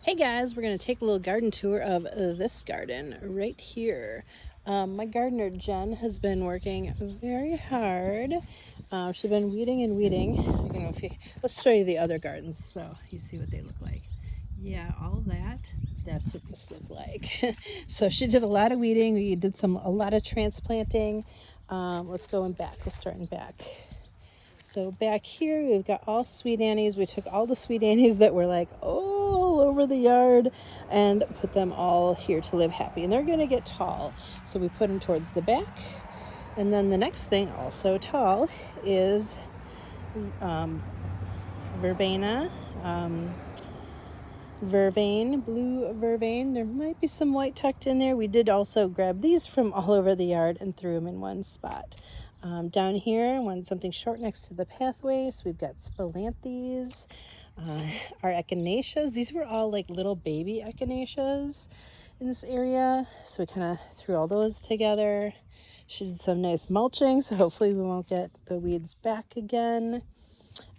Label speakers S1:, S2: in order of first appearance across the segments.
S1: Hey guys, we're going to take a little garden tour of this garden right here. My gardener Jen has been working very hard. She's been weeding and weeding. I don't know if let's show you the other gardens so you see what they look like. Yeah, all that's what this looked like. So she did a lot of weeding. We did a lot of transplanting. Let's go in back. We'll start in back. So back here we've got all sweet annies. We took all the sweet annies that were like all over the yard and put them all here to live happy. And they're going to get tall. So we put them towards the back. And then the next thing, also tall, is verbena, vervain, blue vervain. There might be some white tucked in there. We did also grab these from all over the yard and threw them in one spot. Down here, I wanted something short next to the pathway, so we've got spilanthes, our echinaceas. These were all like little baby echinaceas in this area, so we kind of threw all those together. She did some nice mulching, so hopefully we won't get the weeds back again.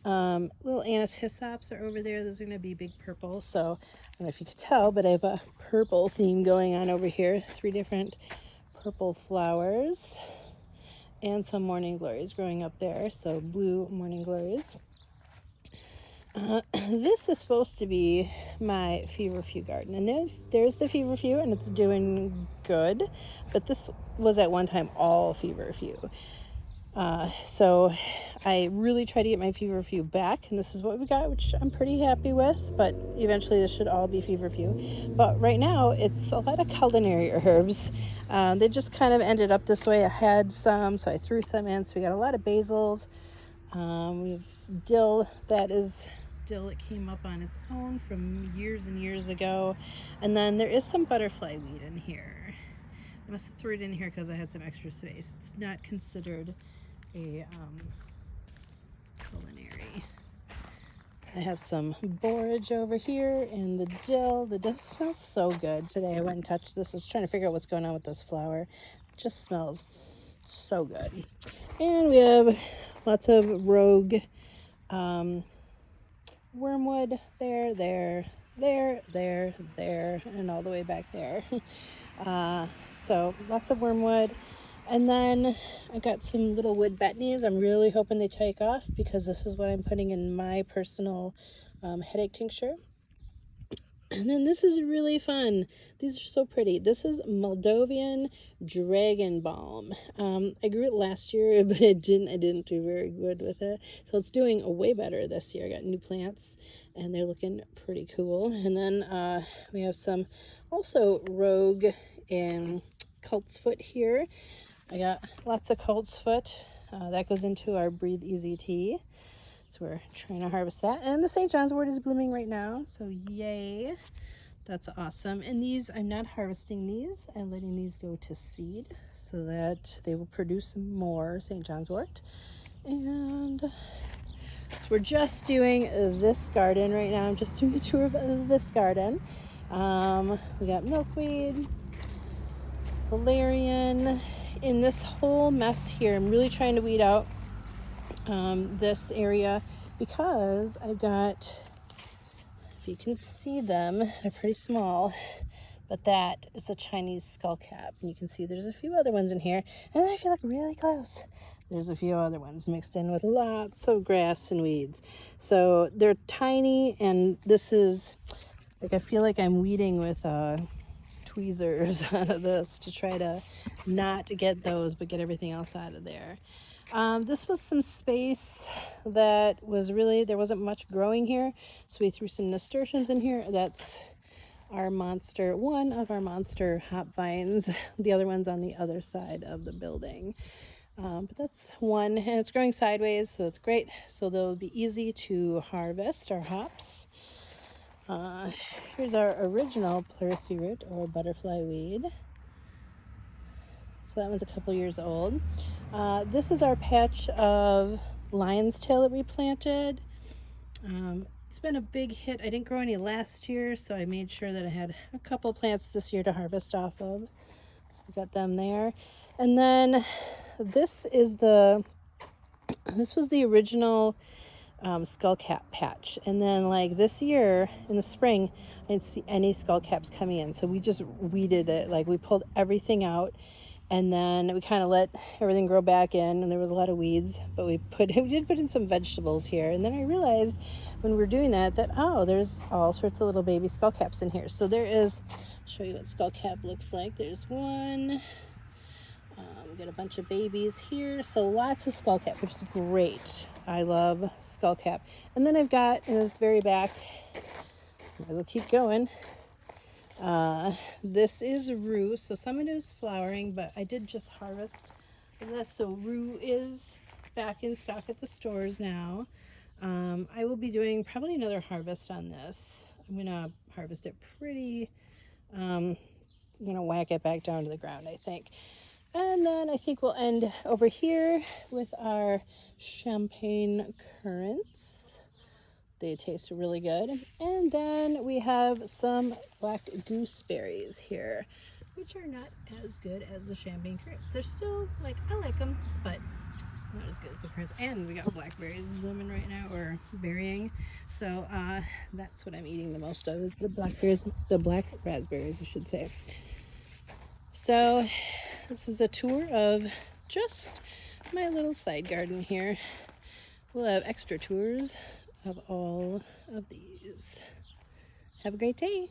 S1: Little anise are over there. Those are going to be big purple. So I don't know if you could tell, but I have a purple theme going on over here. 3 different purple flowers and some morning glories growing up there. So blue morning glories. This is supposed to be my feverfew garden, and there's the feverfew, and it's doing good. But this was at one time all feverfew. So I really try to get my feverfew back, and this is what we got, which I'm pretty happy with, but eventually this should all be feverfew. But right now it's a lot of culinary herbs. They just kind of ended up this way. I had some, so I threw some in. So we got a lot of basils. We have dill that came up on its own from years and years ago. And then there is some butterfly weed in here. I must have threw it in here because I had some extra space. It's not considered a culinary. I have some borage over here and the dill. The dill smells so good. Today I went and touched this. I was trying to figure out what's going on with this flower. It just smells so good. And we have lots of rogue wormwood there, and all the way back there. So lots of wormwood. And then I got some little wood betonies. I'm really hoping they take off because this is what I'm putting in my personal headache tincture. And then this is really fun. These are so pretty. This is Moldovan Dragon Balm. I grew it last year, but I didn't do very good with it. So it's doing way better this year. I got new plants, and they're looking pretty cool. And then we have some also rogue and colt's foot here. I got lots of colt's foot. That goes into our Breathe Easy tea. So we're trying to harvest that. And the St. John's wort is blooming right now. So yay. That's awesome. And these, I'm not harvesting these. I'm letting these go to seed so that they will produce more St. John's wort. And so we're just doing this garden right now. I'm just doing a tour of this garden. We got milkweed, valerian. In this whole mess here, I'm really trying to weed out this area because I've got, if you can see them, they're pretty small, but that is a Chinese skullcap, and you can see there's a few other ones in here, and if you look really close, there's a few other ones mixed in with lots of grass and weeds. So they're tiny, and this is like, I feel like I'm weeding with tweezers out of this to try to not get those but get everything else out of there. This was some space that was really, there wasn't much growing here, so we threw some nasturtiums in here. That's our monster, one of our monster hop vines. The other one's on the other side of the building. But that's one, and it's growing sideways, so it's great. So they'll be easy to harvest, our hops. Here's our original pleurisy root or butterfly weed. So that one's a couple years old. This is our patch of lion's tail that we planted. It's been a big hit. I didn't grow any last year, so I made sure that I had a couple plants this year to harvest off of. So we got them there. And then this was the original skullcap patch. And then like this year in the spring, I didn't see any skullcaps coming in. So we just weeded it. Like we pulled everything out, and then we kind of let everything grow back in, and there was a lot of weeds, but we did put in some vegetables here. And then I realized when we were doing that oh, there's all sorts of little baby skullcaps in here. So there is, I'll show you what skullcap looks like. There's one. We got a bunch of babies here, so lots of skullcap, which is great. I love skullcap. And then I've got in this very back, might as well keep going. This is rue, so some of it is flowering, but I did just harvest this, so rue is back in stock at the stores now. I will be doing probably another harvest on this. I'm gonna harvest it pretty, I'm gonna whack it back down to the ground, I think. And then I think we'll end over here with our champagne currants. They taste really good. And then we have some black gooseberries here, which are not as good as the champagne currants. They're still, like, I like them, but not as good as the currants. And we got blackberries blooming right now, or berrying. So that's what I'm eating the most of, is the blackberries, the black raspberries, I should say. So this is a tour of just my little side garden here. We'll have extra tours of all of these. Have a great day.